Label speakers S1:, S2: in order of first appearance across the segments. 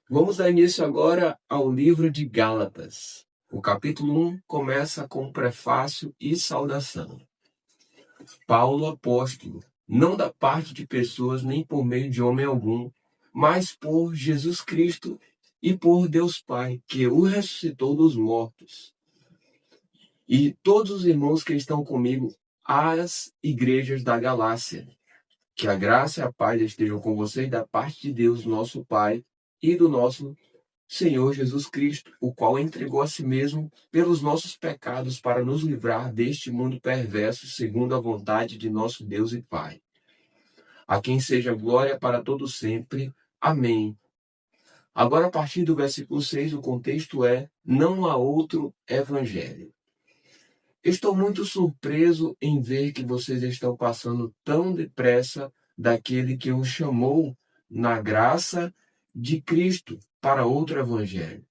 S1: Vamos dar início agora ao livro de Gálatas. O capítulo 1 começa com prefácio e saudação. Paulo, apóstolo, não da parte de pessoas nem por meio de homem algum, mas por Jesus Cristo e por Deus Pai, que o ressuscitou dos mortos. E todos os irmãos que estão comigo às igrejas da Galácia. Que a graça e a paz estejam com vocês da parte de Deus, nosso Pai, e do nosso Senhor Jesus Cristo, o qual entregou a si mesmo pelos nossos pecados para nos livrar deste mundo perverso, segundo a vontade de nosso Deus e Pai. A quem seja glória para todo sempre. Amém. Agora, a partir do versículo 6, o contexto é: não há outro evangelho. Estou muito surpreso em ver que vocês estão passando tão depressa daquele que os chamou na graça de Cristo para outro evangelho,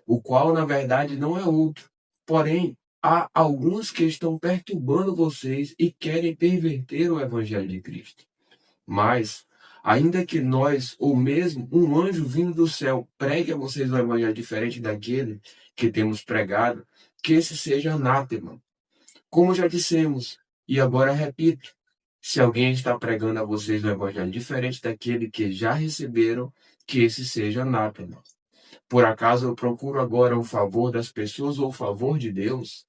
S1: o qual na verdade não é outro. Porém, há alguns que estão perturbando vocês e querem perverter o evangelho de Cristo. Mas, ainda que nós, ou mesmo um anjo vindo do céu, pregue a vocês um evangelho diferente daquele que temos pregado, que esse seja anátema. Como já dissemos, e agora repito, se alguém está pregando a vocês um evangelho diferente daquele que já receberam, que esse seja anátema. Por acaso eu procuro agora o favor das pessoas ou o favor de Deus?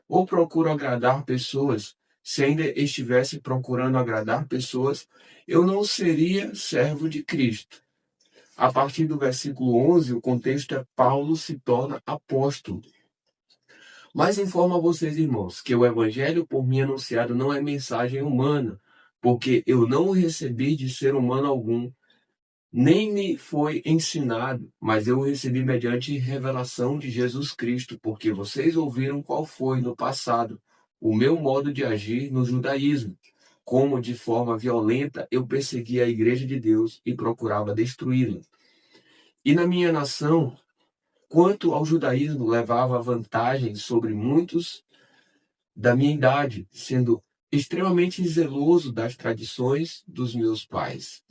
S1: Ou procuro agradar pessoas? Se ainda estivesse procurando agradar pessoas, eu não seria servo de Cristo. A partir do versículo 11, o contexto é: Paulo se torna apóstolo. Mas informo a vocês, irmãos, que o evangelho por mim anunciado não é mensagem humana, porque eu não o recebi de ser humano algum, nem me foi ensinado, mas eu o recebi mediante revelação de Jesus Cristo, porque vocês ouviram qual foi no passado o meu modo de agir no judaísmo, como de forma violenta eu perseguia a igreja de Deus e procurava destruí-la. E na minha nação, quanto ao judaísmo, levava vantagem sobre muitos da minha idade, sendo extremamente zeloso das tradições dos meus pais.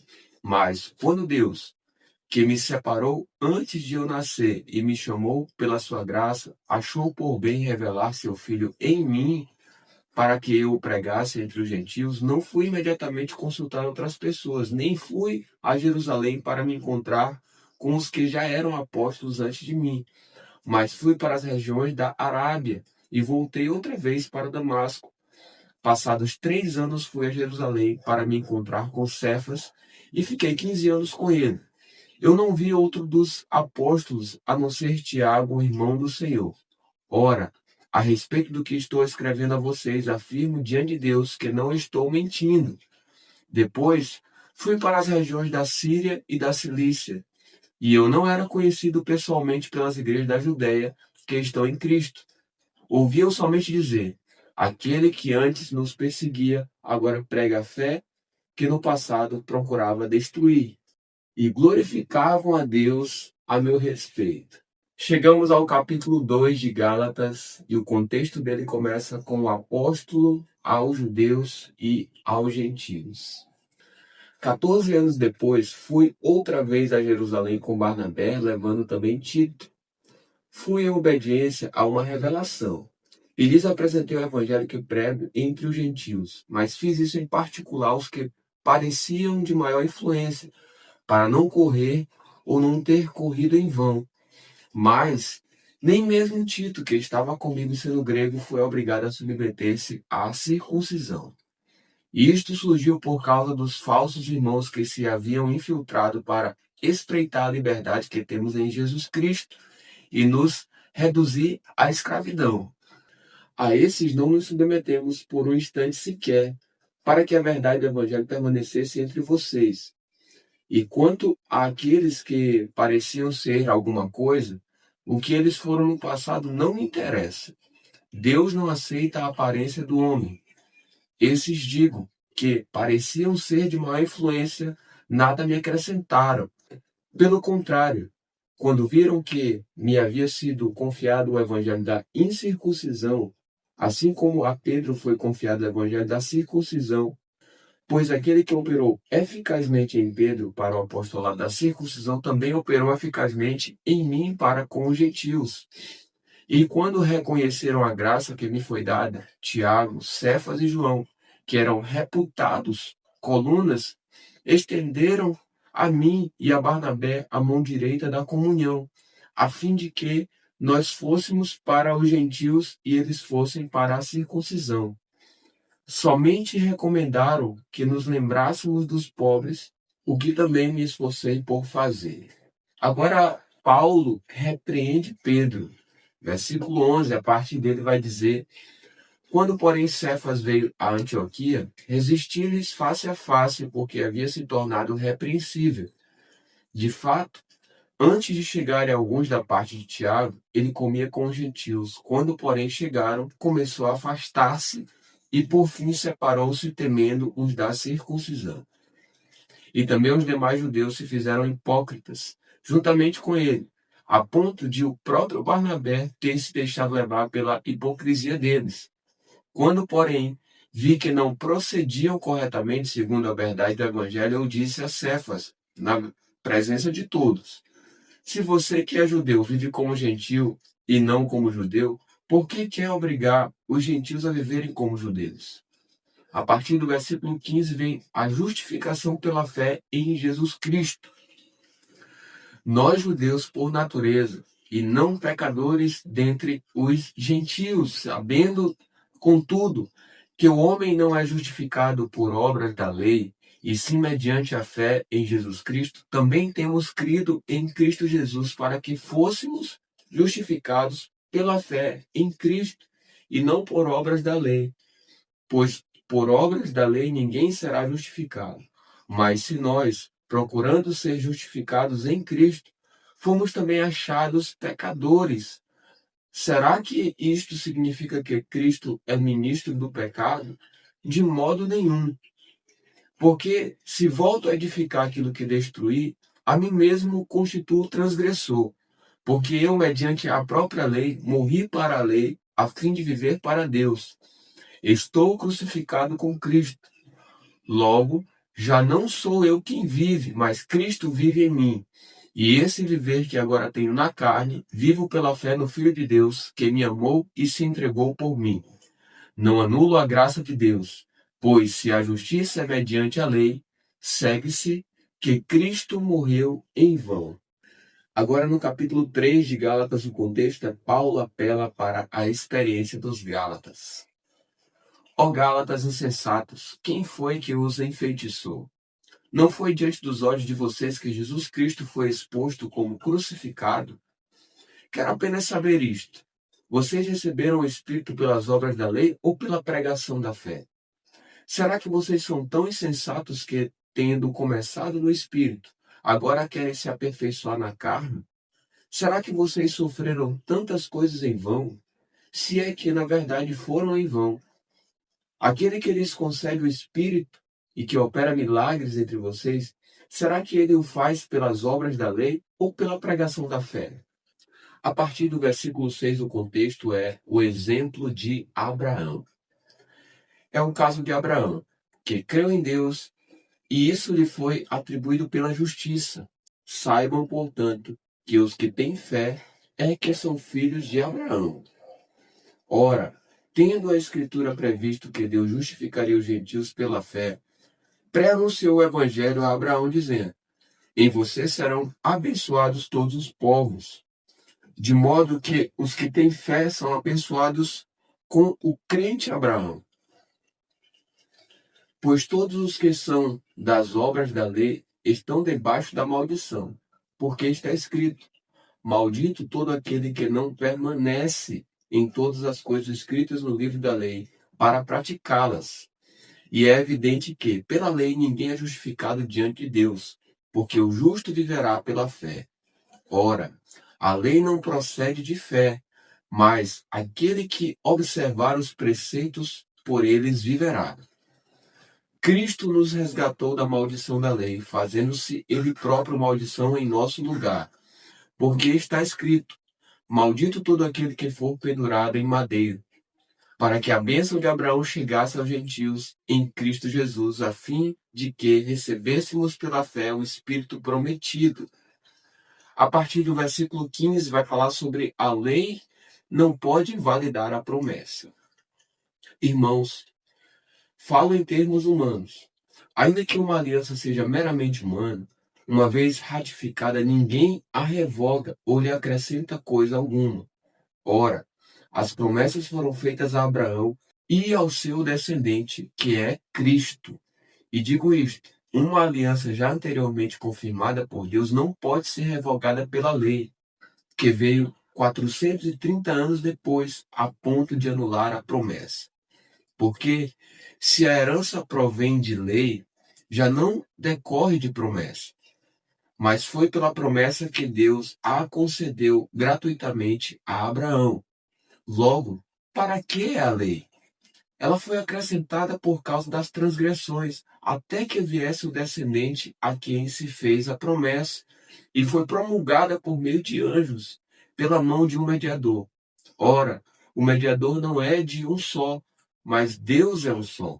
S1: Mas quando Deus, que me separou antes de eu nascer e me chamou pela sua graça, achou por bem revelar seu Filho em mim para que eu o pregasse entre os gentios, não fui imediatamente consultar outras pessoas, nem fui a Jerusalém para me encontrar com os que já eram apóstolos antes de mim, mas fui para as regiões da Arábia e voltei outra vez para Damasco. Passados 3 anos fui a Jerusalém para me encontrar com Cefas e fiquei 15 anos com ele. Eu não vi outro dos apóstolos a não ser Tiago, o irmão do Senhor. Ora, a respeito do que estou escrevendo a vocês, afirmo diante de Deus que não estou mentindo. Depois, fui para as regiões da Síria e da Cilícia, e eu não era conhecido pessoalmente pelas igrejas da Judéia que estão em Cristo. Ouvi-eu somente dizer: aquele que antes nos perseguia, agora prega a fé que no passado procurava destruir. E glorificavam a Deus a meu respeito. Chegamos ao capítulo 2 de Gálatas e o contexto dele começa com o apóstolo aos judeus e aos gentios. 14 anos depois, fui outra vez a Jerusalém com Barnabé, levando também Tito. Fui em obediência a uma revelação e lhes apresentei o evangelho que prego entre os gentios, mas fiz isso em particular aos que pareciam de maior influência, para não correr ou não ter corrido em vão. Mas nem mesmo Tito, que estava comigo sendo grego, foi obrigado a submeter-se à circuncisão. Isto surgiu por causa dos falsos irmãos que se haviam infiltrado para espreitar a liberdade que temos em Jesus Cristo e nos reduzir à escravidão. A esses não nos submetemos por um instante sequer, para que a verdade do Evangelho permanecesse entre vocês. E quanto àqueles que pareciam ser alguma coisa, o que eles foram no passado não me interessa. Deus não aceita a aparência do homem. Esses digo que pareciam ser de maior influência, nada me acrescentaram. Pelo contrário, quando viram que me havia sido confiado o evangelho da incircuncisão, assim como a Pedro foi confiado o evangelho da circuncisão, Pois aquele que operou eficazmente em Pedro para o apostolado da circuncisão também operou eficazmente em mim para com os gentios. E quando reconheceram a graça que me foi dada, Tiago, Cefas e João, que eram reputados colunas, estenderam a mim e a Barnabé a mão direita da comunhão, a fim de que nós fôssemos para os gentios e eles fossem para a circuncisão. Somente recomendaram que nos lembrássemos dos pobres, o que também me esforcei por fazer. Agora, Paulo repreende Pedro. Versículo 11, a partir dele vai dizer: quando, porém, Cefas veio a Antioquia, resisti-lhes face a face, porque havia se tornado repreensível. De fato, antes de chegarem alguns da parte de Tiago, ele comia com os gentios. Quando, porém, chegaram, começou a afastar-se e, por fim, separou-se, temendo os da circuncisão. E também os demais judeus se fizeram hipócritas, juntamente com ele, a ponto de o próprio Barnabé ter se deixado levar pela hipocrisia deles. Quando, porém, vi que não procediam corretamente segundo a verdade do evangelho, eu disse a Cefas, na presença de todos: se você que é judeu vive como gentil e não como judeu, por que quer obrigar os gentios a viverem como judeus? A partir do versículo 15 vem a justificação pela fé em Jesus Cristo. Nós, judeus, por natureza, e não pecadores dentre os gentios, sabendo, contudo, que o homem não é justificado por obras da lei, e sim mediante a fé em Jesus Cristo, também temos crido em Cristo Jesus para que fôssemos justificados pela fé em Cristo, e não por obras da lei. Pois por obras da lei ninguém será justificado. Mas se nós, procurando ser justificados em Cristo, fomos também achados pecadores, será que isto significa que Cristo é ministro do pecado? De modo nenhum. Porque se volto a edificar aquilo que destruí, a mim mesmo constituo transgressor. Porque eu, mediante a própria lei, morri para a lei, a fim de viver para Deus. Estou crucificado com Cristo. Logo, já não sou eu quem vive, mas Cristo vive em mim. E esse viver que agora tenho na carne, vivo pela fé no Filho de Deus, que me amou e se entregou por mim. Não anulo a graça de Deus, pois se a justiça é mediante a lei, segue-se que Cristo morreu em vão. Agora, no capítulo 3 de Gálatas, o contexto é Paulo apela para a experiência dos Gálatas. Ó Gálatas insensatos, quem foi que os enfeitiçou? Não foi diante dos olhos de vocês que Jesus Cristo foi exposto como crucificado? Quero apenas saber isto. Vocês receberam o Espírito pelas obras da lei ou pela pregação da fé? Será que vocês são tão insensatos que, tendo começado no Espírito, agora querem se aperfeiçoar na carne? Será que vocês sofreram tantas coisas em vão? Se é que, na verdade, foram em vão. Aquele que lhes concede o Espírito e que opera milagres entre vocês, será que ele o faz pelas obras da lei ou pela pregação da fé? A partir do versículo 6, o contexto é o exemplo de Abraão. É o caso de Abraão, que creu em Deus e isso lhe foi atribuído pela justiça. Saibam, portanto, que os que têm fé é que são filhos de Abraão. Ora, tendo a Escritura previsto que Deus justificaria os gentios pela fé, pré-anunciou o Evangelho a Abraão, dizendo: em você serão abençoados todos os povos. De modo que os que têm fé são abençoados com o crente Abraão. Pois todos os que são das obras da lei estão debaixo da maldição, porque está escrito: maldito todo aquele que não permanece em todas as coisas escritas no livro da lei, para praticá-las. E é evidente que, pela lei, ninguém é justificado diante de Deus, porque o justo viverá pela fé. Ora, a lei não procede de fé, mas aquele que observar os preceitos, por eles viverá. Cristo nos resgatou da maldição da lei, fazendo-se ele próprio maldição em nosso lugar. Porque está escrito: maldito todo aquele que for pendurado em madeiro, para que a bênção de Abraão chegasse aos gentios em Cristo Jesus, a fim de que recebêssemos pela fé o Espírito prometido. A partir do versículo 15 vai falar sobre a lei não pode invalidar a promessa. Irmãos, falo em termos humanos. Ainda que uma aliança seja meramente humana, uma vez ratificada, ninguém a revoga ou lhe acrescenta coisa alguma. Ora, as promessas foram feitas a Abraão e ao seu descendente, que é Cristo. E digo isto: uma aliança já anteriormente confirmada por Deus não pode ser revogada pela lei, que veio 430 anos depois, a ponto de anular a promessa. Porque, se a herança provém de lei, já não decorre de promessa, mas foi pela promessa que Deus a concedeu gratuitamente a Abraão. Logo, para que a lei? Ela foi acrescentada por causa das transgressões, até que viesse o descendente a quem se fez a promessa, e foi promulgada por meio de anjos, pela mão de um mediador. Ora, o mediador não é de um só, mas Deus é um só.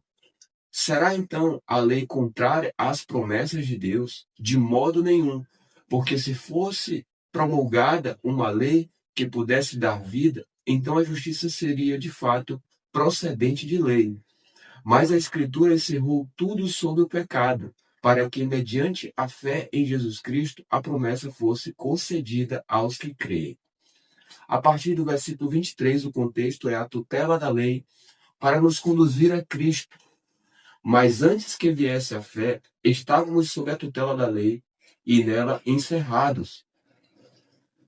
S1: Será então a lei contrária às promessas de Deus? De modo nenhum, porque se fosse promulgada uma lei que pudesse dar vida, então a justiça seria de fato procedente de lei. Mas a Escritura encerrou tudo sobre o pecado, para que, mediante a fé em Jesus Cristo, a promessa fosse concedida aos que creem. A partir do versículo 23, o contexto é a tutela da lei para nos conduzir a Cristo. Mas antes que viesse a fé, estávamos sob a tutela da lei e nela encerrados,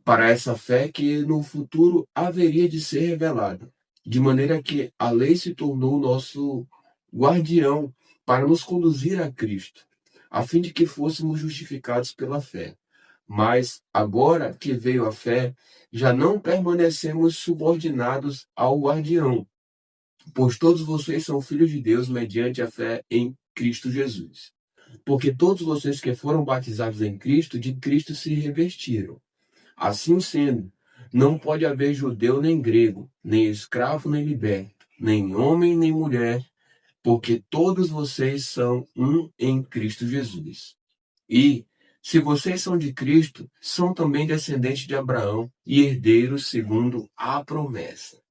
S1: para essa fé que no futuro haveria de ser revelada, de maneira que a lei se tornou nosso guardião para nos conduzir a Cristo, a fim de que fôssemos justificados pela fé. Mas, agora que veio a fé, já não permanecemos subordinados ao guardião, pois todos vocês são filhos de Deus mediante a fé em Cristo Jesus. Porque todos vocês que foram batizados em Cristo, de Cristo se revestiram. Assim sendo, não pode haver judeu nem grego, nem escravo nem liberto, nem homem nem mulher, porque todos vocês são um em Cristo Jesus. E, se vocês são de Cristo, são também descendentes de Abraão e herdeiros segundo a promessa.